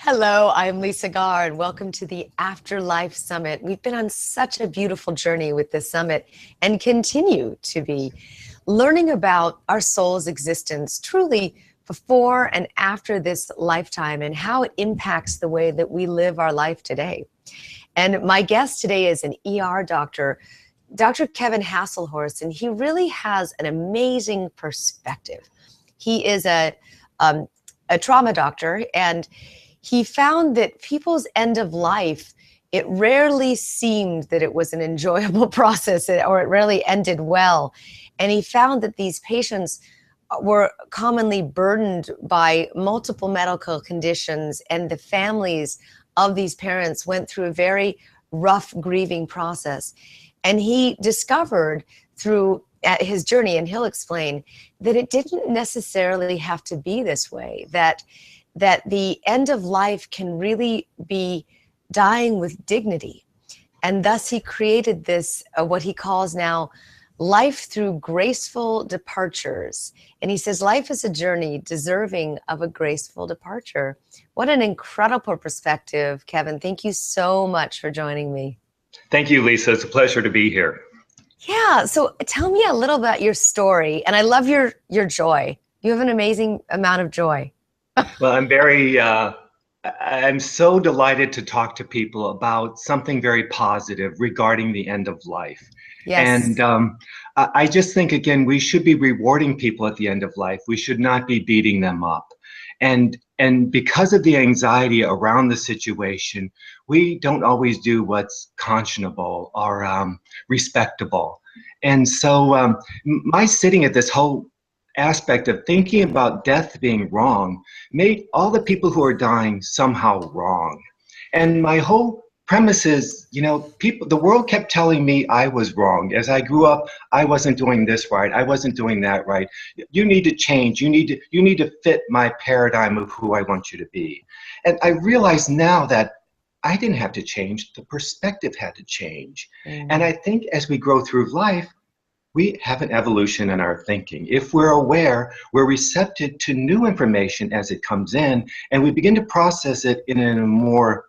Hello, I'm Lisa Garr, and welcome to the Afterlife Summit. We've been on such a beautiful journey with this summit and continue to be learning about our soul's existence truly before and after this lifetime and how it impacts the way that we live our life today. And my guest today is an ER doctor, Dr. Kevin Haselhorst, and he really has an amazing perspective. He is a trauma doctor, and he found that people's end of life, it rarely seemed that it was an enjoyable process, or it rarely ended well. And he found that these patients were commonly burdened by multiple medical conditions, and the families of these parents went through a very rough grieving process. And he discovered through his journey, and he'll explain, that it didn't necessarily have to be this way, that the end of life can really be dying with dignity. And thus he created this, what he calls now, life through graceful departures. And he says life is a journey deserving of a graceful departure. What an incredible perspective, Kevin. Thank you so much for joining me. Thank you, Lisa. It's a pleasure to be here. Yeah, so tell me a little about your story. And I love your joy. You have an amazing amount of joy. Well, I'm so delighted to talk to people about something very positive regarding the end of life. Yes. And I just think, again, we should be rewarding people at the end of life. We should not be beating them up. And because of the anxiety around the situation, we don't always do what's conscionable or respectable. And so my sitting at this whole aspect of thinking about death being wrong made all the people who are dying somehow wrong. And my whole premise is, the world kept telling me I was wrong. As I grew up, I wasn't doing this right. I wasn't doing that right. You need to change. You need to fit my paradigm of who I want you to be. And I realize now that I didn't have to change. The perspective had to change. Mm-hmm. And I think as we grow through life, we have an evolution in our thinking. If we're aware, we're receptive to new information as it comes in, and we begin to process it in a more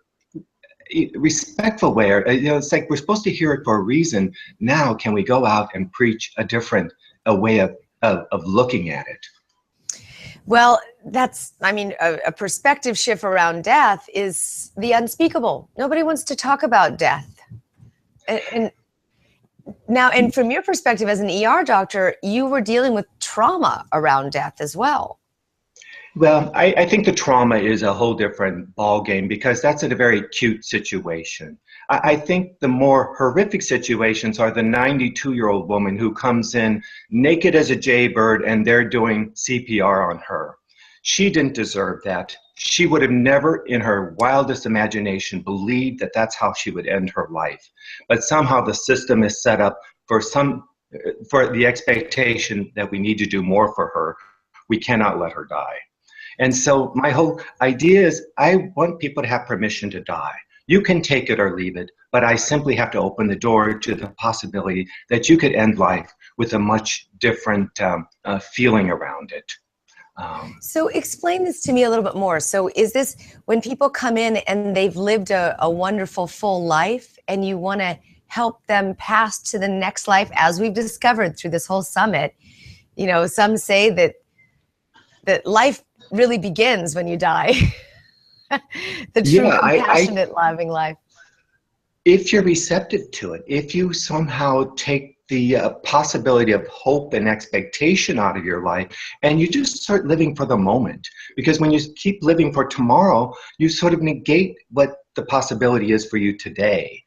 respectful way. It's like we're supposed to hear it for a reason. Now, can we go out and preach a way of looking at it? Well, a perspective shift around death is the unspeakable. Nobody wants to talk about death. And from your perspective as an ER doctor, you were dealing with trauma around death as well. Well, I think the trauma is a whole different ballgame because that's in a very acute situation. I think the more horrific situations are the 92-year-old woman who comes in naked as a jaybird and they're doing CPR on her. She didn't deserve that. She would have never in her wildest imagination believed that that's how she would end her life. But somehow the system is set up for the expectation that we need to do more for her. We cannot let her die. And so my whole idea is I want people to have permission to die. You can take it or leave it, but I simply have to open the door to the possibility that you could end life with a much different feeling around it. So explain this to me a little bit more. So is this when people come in and they've lived a wonderful full life and you want to help them pass to the next life, as we've discovered through this whole summit? Some say that life really begins when you die. The true compassionate, loving life. If you're receptive to it, if you somehow take the possibility of hope and expectation out of your life, and you just start living for the moment. Because when you keep living for tomorrow, you sort of negate what the possibility is for you today.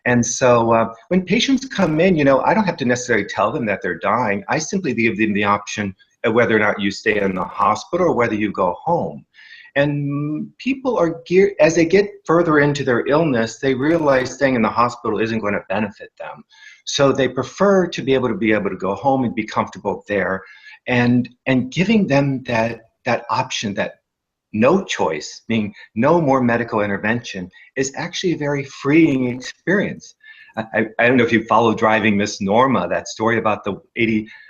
And so when patients come in, I don't have to necessarily tell them that they're dying. I simply give them the option of whether or not you stay in the hospital or whether you go home. And people are geared, as they get further into their illness, they realize staying in the hospital isn't going to benefit them. So they prefer to be able to go home and be comfortable there. And giving them that option, that no choice, meaning no more medical intervention, is actually a very freeing experience. I don't know if you follow Driving Miss Norma, that story about a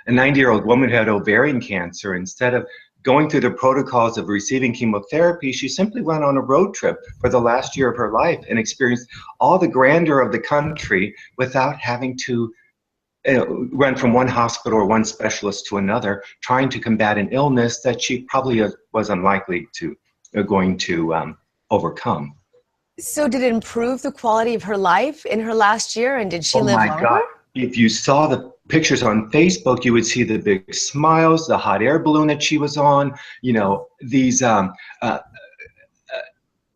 90-year-old woman who had ovarian cancer. Instead of going through the protocols of receiving chemotherapy, she simply went on a road trip for the last year of her life and experienced all the grandeur of the country without having to run from one hospital or one specialist to another, trying to combat an illness that she probably was unlikely to going to overcome. So did it improve the quality of her life in her last year, and did she Oh live my longer? God. If you saw the pictures on Facebook, you would see the big smiles, the hot air balloon that she was on, these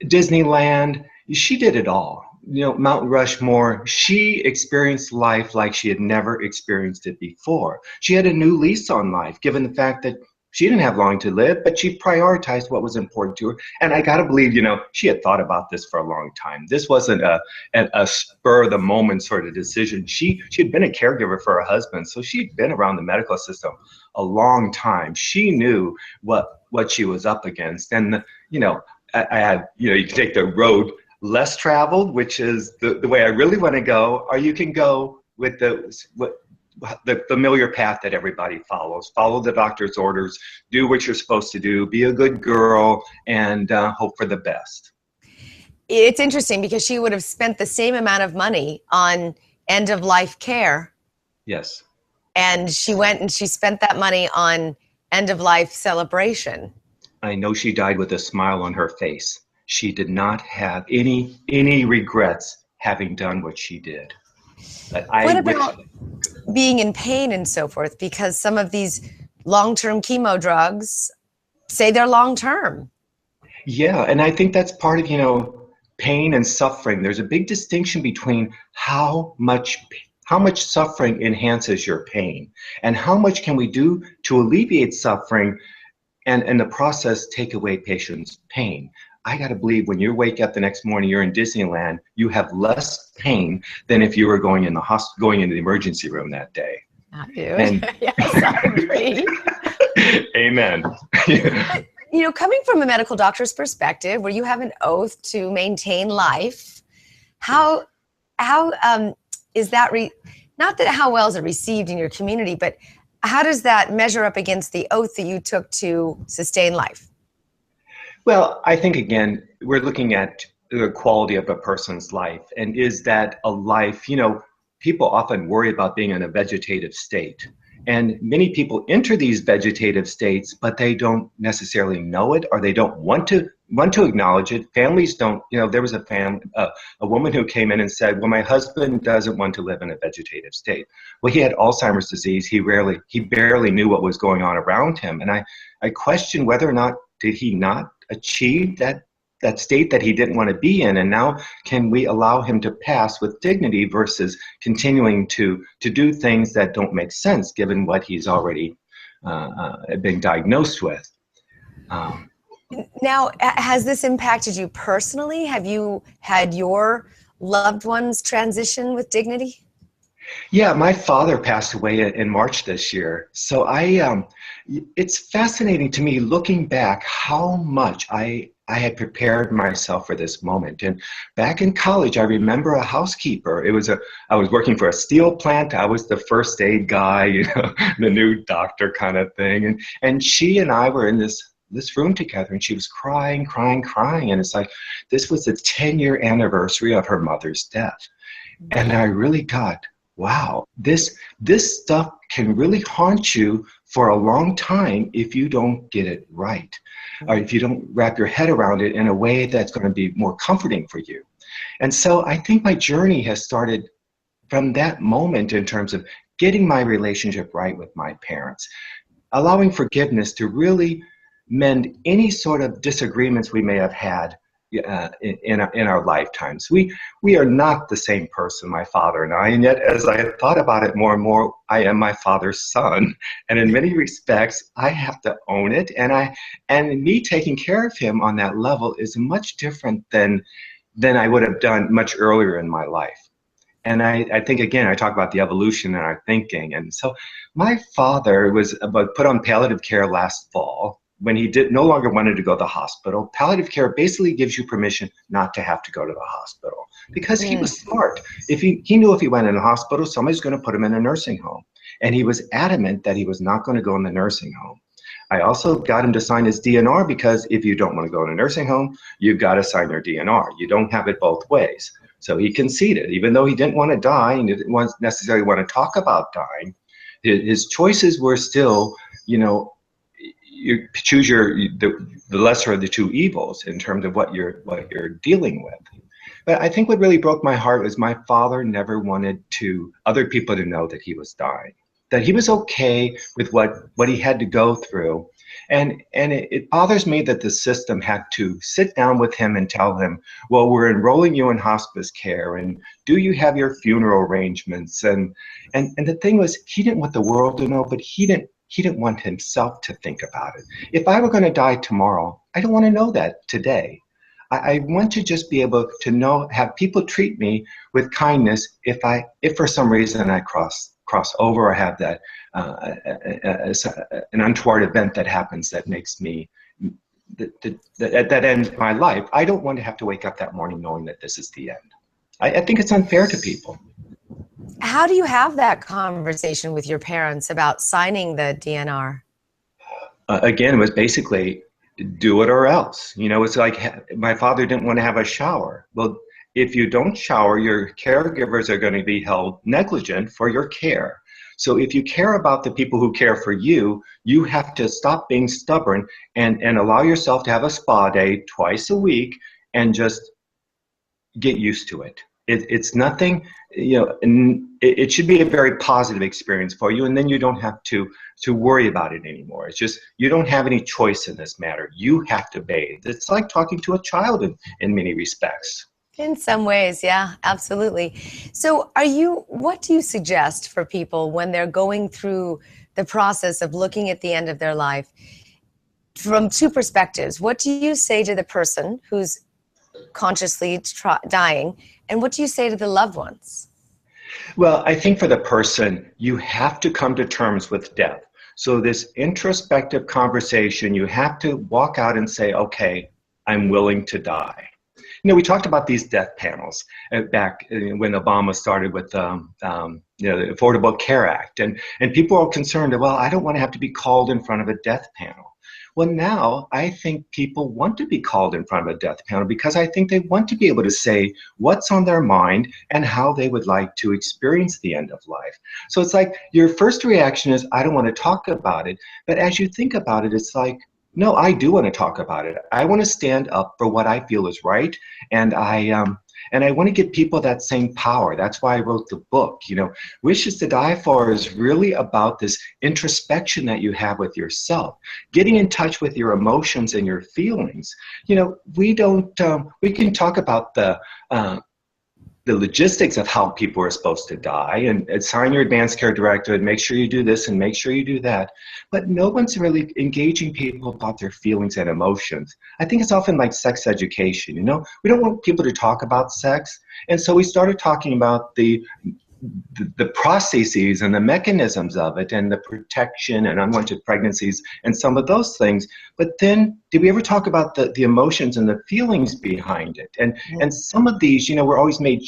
Disneyland. She did it all. Mount Rushmore. She experienced life like she had never experienced it before. She had a new lease on life, given the fact that she didn't have long to live, but she prioritized what was important to her. And I got to believe, she had thought about this for a long time. This wasn't a spur of the moment sort of decision. She had been a caregiver for her husband, so she'd been around the medical system a long time. She knew what she was up against. And, I had, you can take the road less traveled, which is the way I really want to go, or you can go with the familiar path that everybody follows. Follow the doctor's orders, do what you're supposed to do, be a good girl, and hope for the best. It's interesting because she would have spent the same amount of money on end-of-life care. Yes. And she went and she spent that money on end-of-life celebration. I know she died with a smile on her face. She did not have any regrets having done what she did. But what about being in pain and so forth? Because some of these long-term chemo drugs say they're long-term. Yeah, and I think that's part of, pain and suffering. There's a big distinction between how much suffering enhances your pain and how much can we do to alleviate suffering and in the process take away patients' pain. I got to believe when you wake up the next morning, you're in Disneyland, you have less pain than if you were going into the emergency room that day. I do. Yes, I agree. Amen. But, coming from a medical doctor's perspective, where you have an oath to maintain life, how is that? Not that how well is it received in your community, but how does that measure up against the oath that you took to sustain life? Well, I think, again, we're looking at the quality of a person's life. And is that a life, people often worry about being in a vegetative state. And many people enter these vegetative states, but they don't necessarily know it, or they don't want to acknowledge it. Families don't, there was a woman who came in and said, well, my husband doesn't want to live in a vegetative state. Well, he had Alzheimer's disease. He barely knew what was going on around him. And I question whether or not did he not achieve that state that he didn't want to be in, and now can we allow him to pass with dignity versus continuing to do things that don't make sense given what he's already been diagnosed with. Now, has this impacted you personally? Have you had your loved ones transition with dignity? Yeah, my father passed away in March this year. So it's fascinating to me looking back how much I had prepared myself for this moment. And back in college, I remember a housekeeper. I was working for a steel plant. I was the first aid guy, the new doctor kind of thing. And she and I were in this room together, and she was crying. And it's like, this was the 10-year anniversary of her mother's death. And I really got, wow, this stuff can really haunt you for a long time if you don't get it right, or if you don't wrap your head around it in a way that's going to be more comforting for you. And so I think my journey has started from that moment in terms of getting my relationship right with my parents, allowing forgiveness to really mend any sort of disagreements we may have had in our lifetimes. We are not the same person, my father and I, and yet as I have thought about it more and more, I am my father's son, and in many respects I have to own it, and me taking care of him on that level is much different than I would have done much earlier in my life. And I think, again, I talk about the evolution in our thinking. And so my father was put on palliative care last fall. when he did no longer wanted to go to the hospital, palliative care basically gives you permission not to have to go to the hospital, because he was smart. If he knew if he went in the hospital, somebody's going to put him in a nursing home. And he was adamant that he was not going to go in the nursing home. I also got him to sign his DNR, because if you don't want to go in a nursing home, you've got to sign your DNR. You don't have it both ways. So he conceded, even though he didn't want to die and didn't necessarily want to talk about dying. His choices were still, you choose the lesser of the two evils in terms of what you're dealing with. But I think what really broke my heart was my father never wanted other people to know that he was dying, that he was okay with what he had to go through. And it bothers me that the system had to sit down with him and tell him, well, we're enrolling you in hospice care, and do you have your funeral arrangements? And the thing was, he didn't want the world to know, but he didn't want himself to think about it. If I were going to die tomorrow, I don't want to know that today. I want to just be able to have people treat me with kindness if for some reason I cross over or have that an untoward event that happens that makes me that ends my life. I don't want to have to wake up that morning knowing that this is the end. I think it's unfair to people. How do you have that conversation with your parents about signing the DNR? Again, it was basically do it or else. It's like my father didn't want to have a shower. Well, if you don't shower, your caregivers are going to be held negligent for your care. So if you care about the people who care for you, you have to stop being stubborn and allow yourself to have a spa day twice a week and just get used to it. It's nothing, it should be a very positive experience for you, and then you don't have to worry about it anymore. It's just, you don't have any choice in this matter. You have to bathe. It's like talking to a child in many respects. In some ways, yeah, absolutely. So what do you suggest for people when they're going through the process of looking at the end of their life from two perspectives? What do you say to the person who's consciously dying, and what do you say to the loved ones? Well, I think for the person, you have to come to terms with death. So this introspective conversation, you have to walk out and say, okay, I'm willing to die. We talked about these death panels back when Obama started with the Affordable Care Act, and people are concerned that, well, I don't want to have to be called in front of a death panel. Well, now I think people want to be called in front of a death panel because I think they want to be able to say what's on their mind and how they would like to experience the end of life. So it's like your first reaction is, I don't want to talk about it. But as you think about it, it's like, no, I do want to talk about it. I want to stand up for what I feel is right, and I want to give people that same power. That's why I wrote the book. Wishes to Die For is really about this introspection that you have with yourself, getting in touch with your emotions and your feelings. We can talk about the logistics of how people are supposed to die and sign your advanced care directive and make sure you do this and make sure you do that. But no one's really engaging people about their feelings and emotions. I think it's often like sex education, We don't want people to talk about sex. And so we started talking about the processes and the mechanisms of it and the protection and unwanted pregnancies and some of those things. But then did we ever talk about the emotions and the feelings behind it? And some of these, we're always made,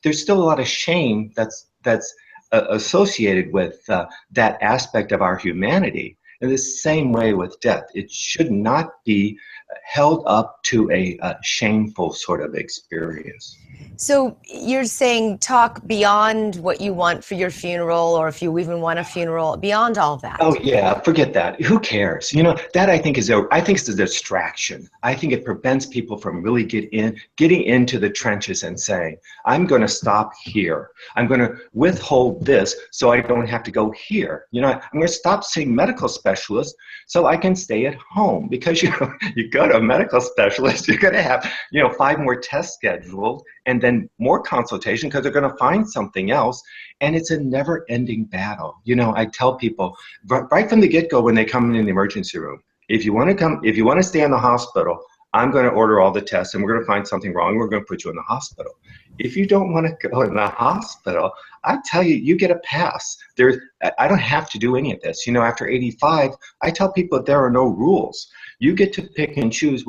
there's still a lot of shame that's associated with that aspect of our humanity. In the same way with death, it should not be held up to a shameful sort of experience. So you're saying talk beyond what you want for your funeral, or if you even want a funeral, beyond all that. Oh yeah, forget that. Who cares? That I think is a distraction. I think it prevents people from really getting into the trenches and saying, I'm going to stop here. I'm going to withhold this so I don't have to go here. I'm going to stop seeing medical specialists so I can stay at home, because you go to a medical specialist, you're going to have 5 more tests scheduled and then more consultation because they're going to find something else. And it's a never-ending battle. I tell people right from the get-go when they come in the emergency room, if you want to stay in the hospital, I'm going to order all the tests and we're going to find something wrong. We're going to put you in the hospital. if you don't want to go in the hospital, I tell you, you get a pass. I don't have to do any of this. You know, after 85, I tell people there are no rules. You get to pick and choose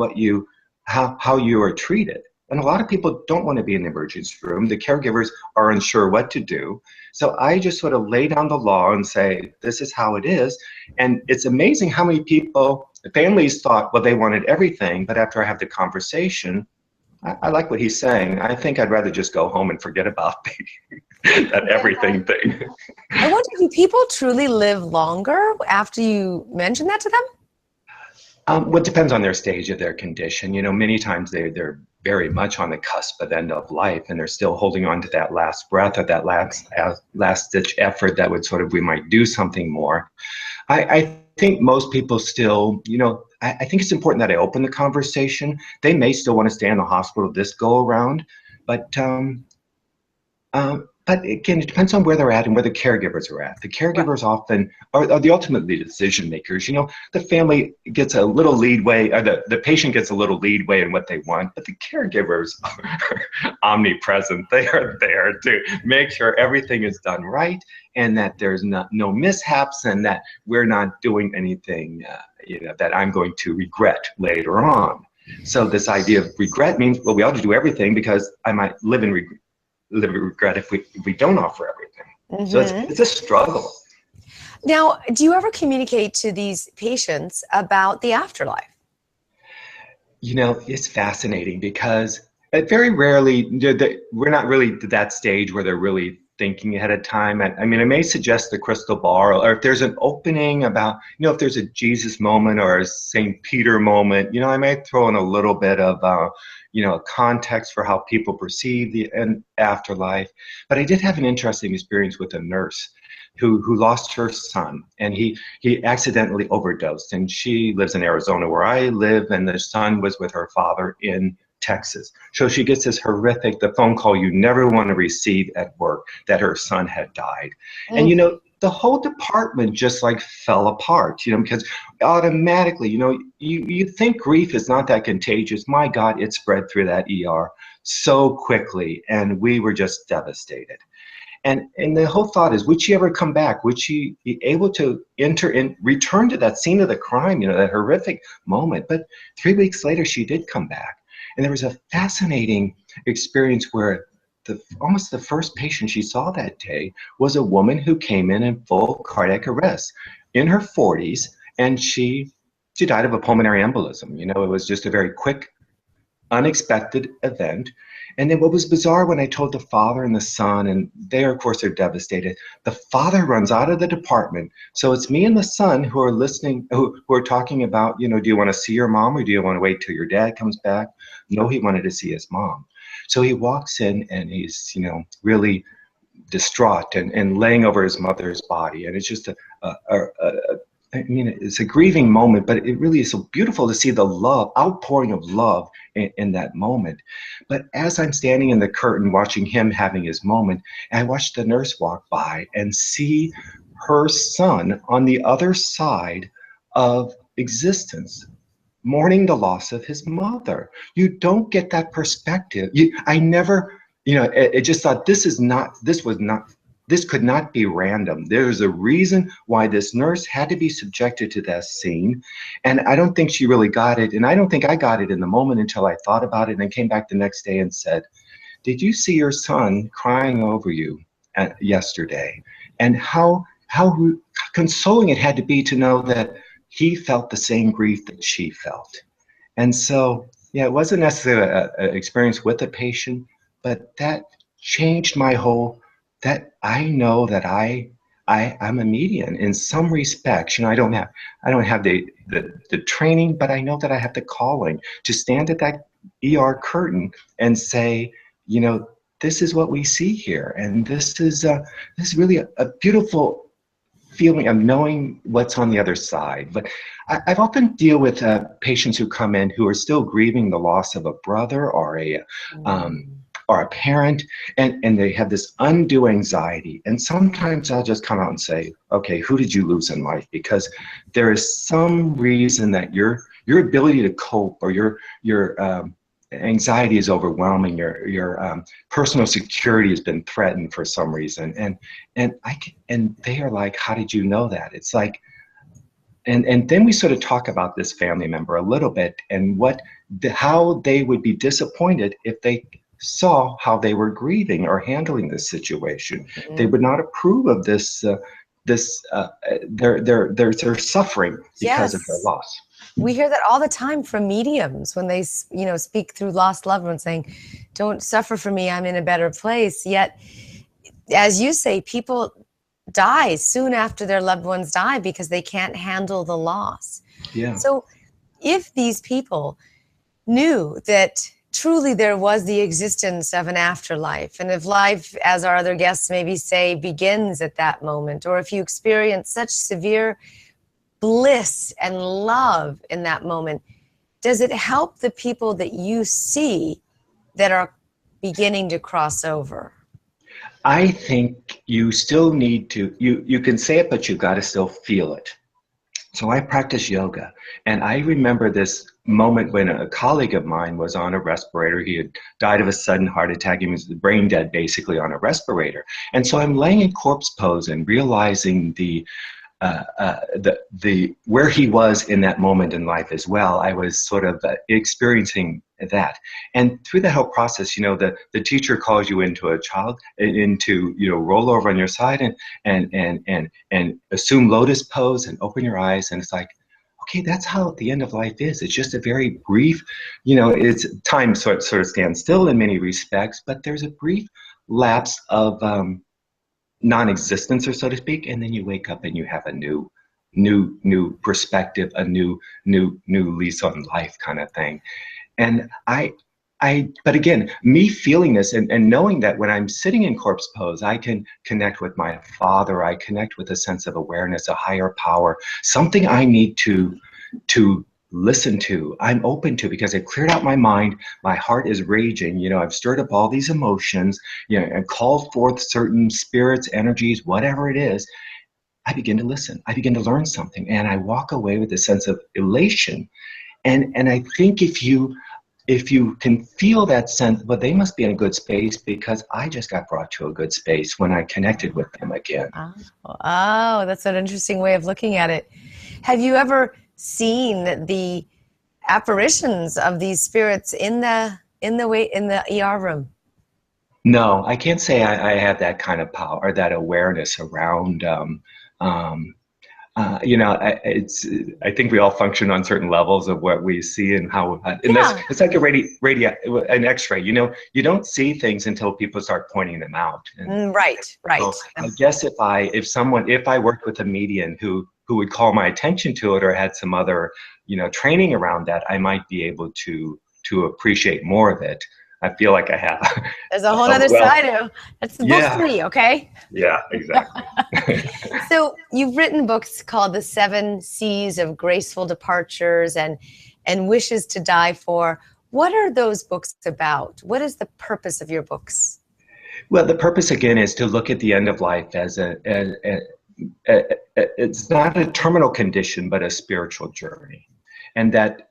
how you are treated. And a lot of people don't want to be in the emergency room. The caregivers are unsure what to do. So I just sort of lay down the law and say, this is how it is. And it's amazing how many people, the families thought, well, they wanted everything. But after I have the conversation, I like what he's saying. I think I'd rather just go home and forget about that everything thing. I wonder, do people truly live longer after you mention that to them? Well, it depends on their stage of their condition. You know, many times they're very much on the cusp of end of life, and they're still holding on to that last breath or that last ditch effort that would sort of, we might do something more. I think most people still, you know, I think it's important that I open the conversation. They may still want to stay in the hospital this go around, but again, it depends on where they're at and where the caregivers are at. The caregivers often are the ultimate decision makers. You know, the family gets a little leadway, or the patient gets a little leadway in what they want, but the caregivers are omnipresent. They are there to make sure everything is done right and that there's no mishaps and that we're not doing anything that I'm going to regret later on. So this idea of regret means, well, we ought to do everything because I might live in regret if we don't offer everything. So it's a struggle. Now, do you ever communicate to these patients about the afterlife? You know, it's fascinating because very rarely, we're not really to that stage where they're really thinking ahead of time. I mean, I may suggest the crystal ball, or if there's an opening about, you know, if there's a Jesus moment or a St. Peter moment, you know, I may throw in a little bit of, a context for how people perceive the afterlife. But I did have an interesting experience with a nurse who lost her son, and he accidentally overdosed, and she lives in Arizona where I live, and the son was with her father in Texas. So she gets this horrific, the phone call you never want to receive at work, that her son had died. And, you know, the whole department just like fell apart, you know, because automatically, you know, you think grief is not that contagious. My God, it spread through that ER so quickly, and we were just devastated. And the whole thought is, would she ever come back? Would she be able to return to that scene of the crime, you know, that horrific moment? But 3 weeks later, she did come back. And there was a fascinating experience where almost the first patient she saw that day was a woman who came in full cardiac arrest in her 40s, and she died of a pulmonary embolism. You know, it was just a very quick, unexpected event. And then what was bizarre, when I told the father and the son, and they, of course, are devastated, the father runs out of the department. So it's me and the son who are listening, who are talking about, you know, do you want to see your mom or do you want to wait till your dad comes back? No, he wanted to see his mom. So he walks in and he's, you know, really distraught and laying over his mother's body. And it's just I mean, it's a grieving moment, but it really is so beautiful to see the love, outpouring of love in that moment. But as I'm standing in the curtain watching him having his moment, I watch the nurse walk by and see her son on the other side of existence, mourning the loss of his mother. You don't get that perspective. I never, you know, it just thought, this could not be random. There's a reason why this nurse had to be subjected to that scene. And I don't think she really got it. And I don't think I got it in the moment until I thought about it and came back the next day and said, did you see your son crying over you yesterday? And how consoling it had to be to know that he felt the same grief that she felt. And so, yeah, it wasn't necessarily an experience with a patient, but that changed my whole, that I know that I'm a median in some respects. You know, I don't have the training, but I know that I have the calling to stand at that ER curtain and say, you know, this is what we see here, and this is really a beautiful feeling of knowing what's on the other side. But I've often deal with patients who come in who are still grieving the loss of a brother or a parent, and they have this undue anxiety. And sometimes I'll just come out and say, okay, who did you lose in life? Because there is some reason that your ability to cope or your anxiety is overwhelming. Your personal security has been threatened for some reason, and they are like, how did you know that? It's like, and then we sort of talk about this family member a little bit, and how they would be disappointed if they saw how they were grieving or handling this situation. They would not approve of this. They're suffering because of their Yes. loss. We hear that all the time from mediums when they, speak through lost loved ones, saying, "Don't suffer for me, I'm in a better place." Yet, as you say, people die soon after their loved ones die because they can't handle the loss. Yeah. So if these people knew that truly there was the existence of an afterlife, and if life, as our other guests maybe say, begins at that moment, or if you experience such severe bliss and love in that moment, does it help the people that you see that are beginning to cross over? I think you still need to, you can say it, but you've got to still feel it. So I practice yoga, and I remember this moment when a colleague of mine was on a respirator. He had died of a sudden heart attack. He was brain dead, basically, on a respirator. And so I'm laying in corpse pose and realizing the where he was in that moment in life as well. I was sort of experiencing that, and through the whole process, the teacher calls you into roll over on your side and assume lotus pose and open your eyes, and it's like, okay, that's how the end of life is. It's just a very brief, it's time sort of stands still in many respects, but there's a brief lapse of non-existence, or so to speak, and then you wake up and you have a new perspective, a new lease on life, kind of thing. And but again, me feeling this and knowing that when I'm sitting in corpse pose, I can connect with my Father. I connect with a sense of awareness, a higher power, something I need to listen to, I'm open to, because I've cleared out my mind. My heart is raging. I've stirred up all these emotions, and called forth certain spirits, energies, whatever it is. I begin to listen. I begin to learn something, and I walk away with a sense of elation. And I think if you can feel that sense, well, they must be in a good space because I just got brought to a good space when I connected with them again. Oh, that's an interesting way of looking at it. Have you ever seen the apparitions of these spirits in the ER room? No, I can't say I have that kind of power or that awareness around. I think we all function on certain levels of what we see and how, and it's like an X-ray. You don't see things until people start pointing them out. Right. So I guess if I worked with a medium who would call my attention to it, or had some other, training around that, I might be able to appreciate more of it. I feel like I have. There's a whole other side of that's the book for me, okay? Yeah, exactly. So you've written books called The 7 C's of Graceful Departures and Wishes to Die For. What are those books about? What is the purpose of your books? Well, the purpose again is to look at the end of life as it's not a terminal condition, but a spiritual journey. And that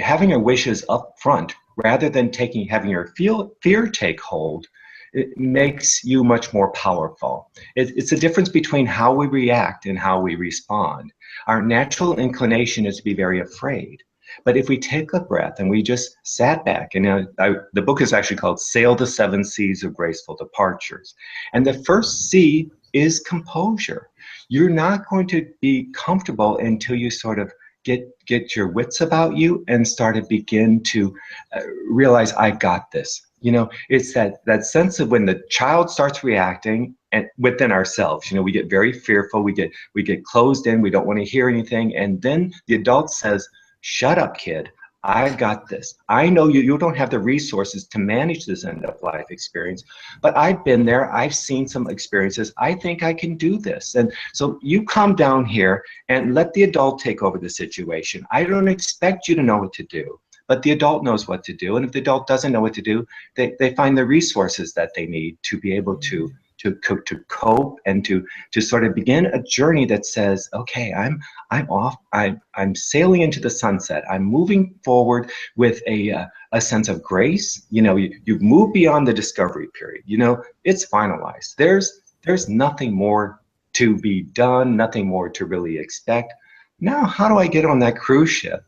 having your wishes up front, rather than having your fear take hold, it makes you much more powerful. It's a difference between how we react and how we respond. Our natural inclination is to be very afraid. But if we take a breath and we just sat back, and the book is actually called Sail the 7 Seas of Graceful Departures. And the first C is composure. You're not going to be comfortable until you sort of get your wits about you and begin to realize, I got this. It's that sense of when the child starts reacting, and within ourselves, we get very fearful, we get closed in, we don't want to hear anything, and then the adult says, shut up, kid. I've got this. I know you don't have the resources to manage this end of life experience, but I've been there. I've seen some experiences. I think I can do this. And so you come down here and let the adult take over the situation. I don't expect you to know what to do, but the adult knows what to do. And if the adult doesn't know what to do, they find the resources that they need to be able to to cope and to sort of begin a journey that says, okay, I'm off. I'm sailing into the sunset. I'm moving forward with a sense of grace. You've moved beyond the discovery period. It's finalized. There's nothing more to be done, nothing more to really expect. Now, how do I get on that cruise ship?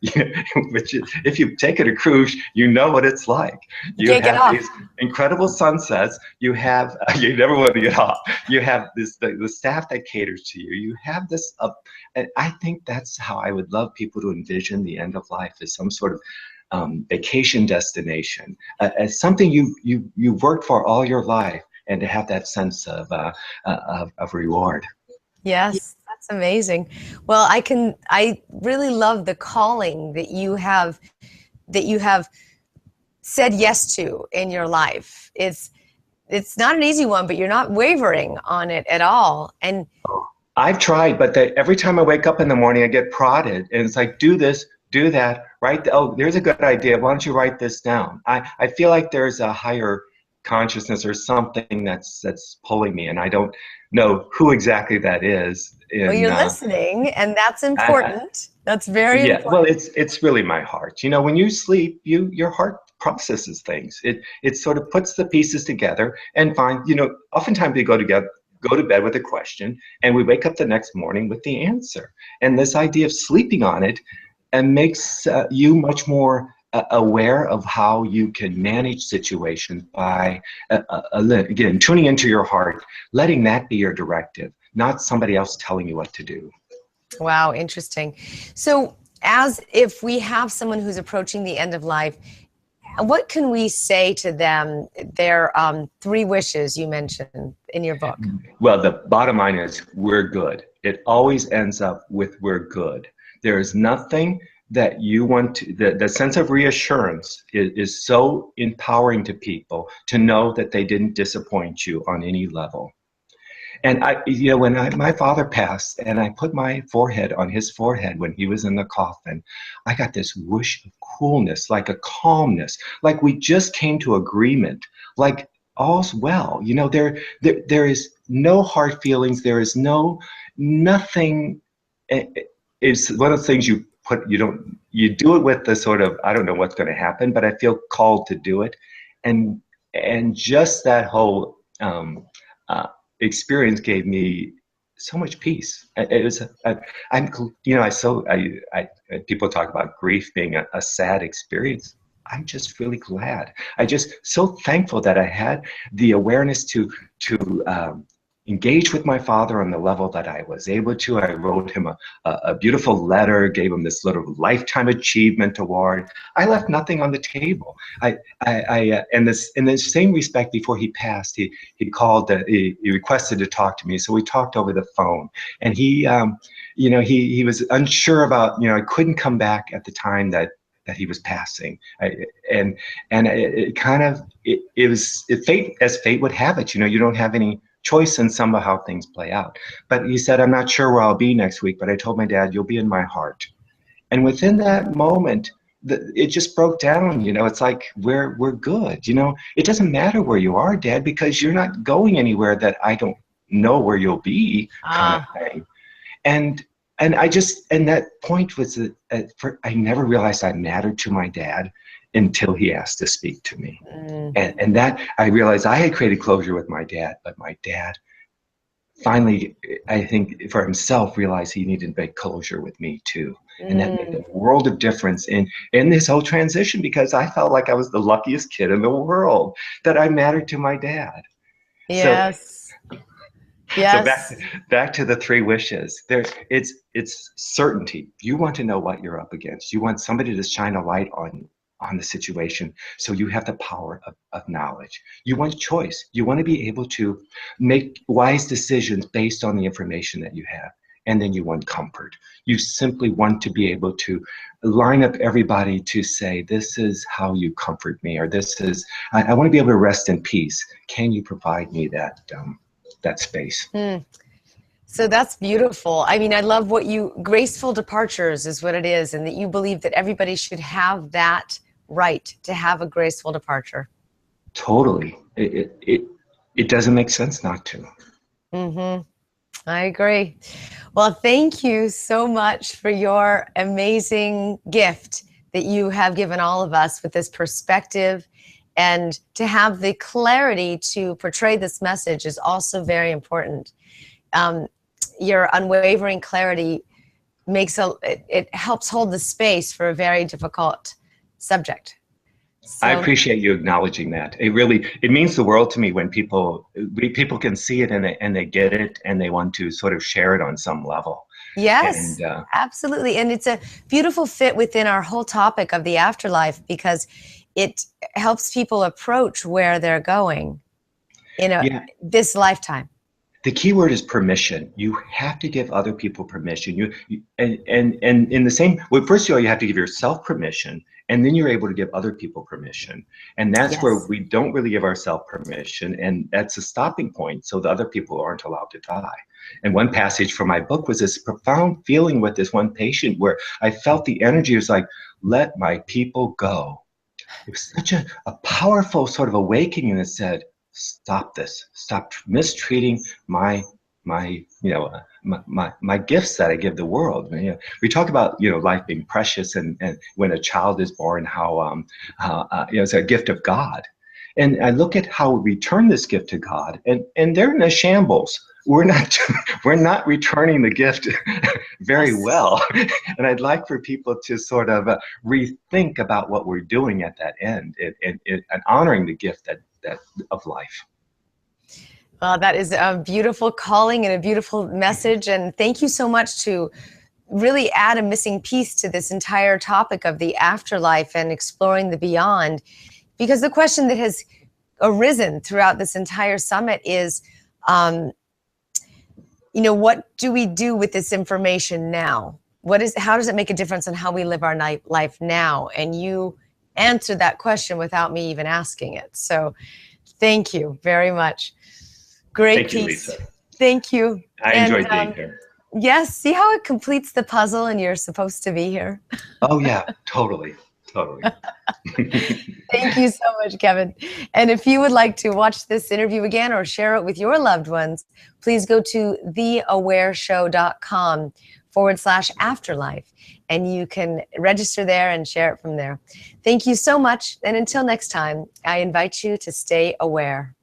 Which is, if you've taken a cruise, you know what it's like. You You can't get have off. these incredible sunsets. You have, you never want to get off. You have the staff that caters to you. You have this, and I think that's how I would love people to envision the end of life, as some sort of vacation destination, as something you've worked for all your life, and to have that sense of reward. Yes, that's amazing. Well, I really love the calling that you have said yes to in your life. It's not an easy one, but you're not wavering on it at all. And I've tried, but every time I wake up in the morning, I get prodded, and it's like, do this, do that, right? Oh, there's a good idea. Why don't you write this down? I feel like there's a higher consciousness or something that's pulling me, and I don't know who exactly that is. well, you're listening, and that's I, important. That's very yeah, well, important. it's really my heart. When you sleep, your heart processes things. It sort of puts the pieces together and find. Oftentimes we go to bed with a question, and we wake up the next morning with the answer. And this idea of sleeping on it and makes you much more aware of how you can manage situations by again tuning into your heart, letting that be your directive, not somebody else telling you what to do. Wow, interesting. So, as if we have someone who's approaching the end of life, what can we say to them? Their three wishes you mentioned in your book. Well, the bottom line is we're good. It always ends up with we're good. There is nothing that you want to, the sense of reassurance is so empowering to people to know that they didn't disappoint you on any level. And when my father passed, and I put my forehead on his forehead when he was in the coffin, I got this whoosh of coolness, like a calmness, like we just came to agreement, like all's well. There is no hard feelings. There is nothing. It's one of the things you do it with the sort of, I don't know what's going to happen, but I feel called to do it, and just that whole. Experience gave me so much peace. It was, people talk about grief being a sad experience. I'm just really glad. I just so thankful that I had the awareness to engage with my father on the level that I was able to. I wrote him a beautiful letter, gave him this little lifetime achievement award. I left nothing on the table. And this, in the same respect, before he passed, he called, he requested to talk to me. So we talked over the phone, and he was unsure about, I couldn't come back at the time that he was passing. And it was fate, as fate would have it. You don't have any choice in some of how things play out. But he said, I'm not sure where I'll be next week, but I told my dad, you'll be in my heart. And within that moment, it just broke down. It's like, we're good. It doesn't matter where you are, Dad, because you're not going anywhere that I don't know where you'll be, kind of thing. And that point was I never realized I mattered to my dad until he asked to speak to me. And that I realized I had created closure with my dad, but my dad finally, I think for himself, realized he needed to make closure with me too. And that made a world of difference in this whole transition, because I felt like I was the luckiest kid in the world, that I mattered to my dad. Yes. Yes. So back to the three wishes. It's certainty. You want to know what you're up against. You want somebody to shine a light on the situation, so you have the power of knowledge. You want choice. You want to be able to make wise decisions based on the information that you have. And then you want comfort. You simply want to be able to line up everybody to say, this is how you comfort me, or this is, I want to be able to rest in peace. Can you provide me that space? So that's beautiful. I mean, I love graceful departures is what it is, and that you believe that everybody should have that right to have a graceful departure. Totally. It doesn't make sense not to. Mm-hmm. I agree. Well, thank you so much for your amazing gift that you have given all of us with this perspective. And to have the clarity to portray this message is also very important. Um, your unwavering clarity it helps hold the space for a very difficult subject. I So, appreciate you acknowledging that. It means the world to me when people can see it and they get it and they want to sort of share it on some level. yes, And absolutely. And it's a beautiful fit within our whole topic of the afterlife because it helps people approach where they're going in yeah, this lifetime. the key word is permission. You have to give other people permission. And in the same, well, first of all, you have to give yourself permission, and then you're able to give other people permission. And that's where Yes. we don't really give ourselves permission, and that's a stopping point. So the other people aren't allowed to die. And one passage from my book was this profound feeling with this one patient where I felt the energy. It was like, let my people go. It was such a powerful sort of awakening that said, stop this, stop mistreating my gifts that I give the world. We talk about life being precious and when a child is born, how it's a gift of God. And I look at how we return this gift to God, and they're in a shambles. We're not we're not returning the gift very Yes. well. And I'd like for people to sort of rethink about what we're doing at that end and honoring the gift that of life. Well, that is a beautiful calling and a beautiful message. And thank you so much to really add a missing piece to this entire topic of the afterlife and exploring the beyond. Because the question that has arisen throughout this entire summit is, um, what do we do with this information now? How does it make a difference on how we live our life now? And you answered that question without me even asking it. So thank you very much. Great Thank you, piece. Lisa. Thank you. I And enjoyed being here. yes, see how it completes the puzzle and you're supposed to be here? Oh yeah, totally. Thank you so much, Kevin. And if you would like to watch this interview again or share it with your loved ones, please go to theawareshow.com/afterlife and you can register there and share it from there. Thank you so much. And until next time, I invite you to stay aware.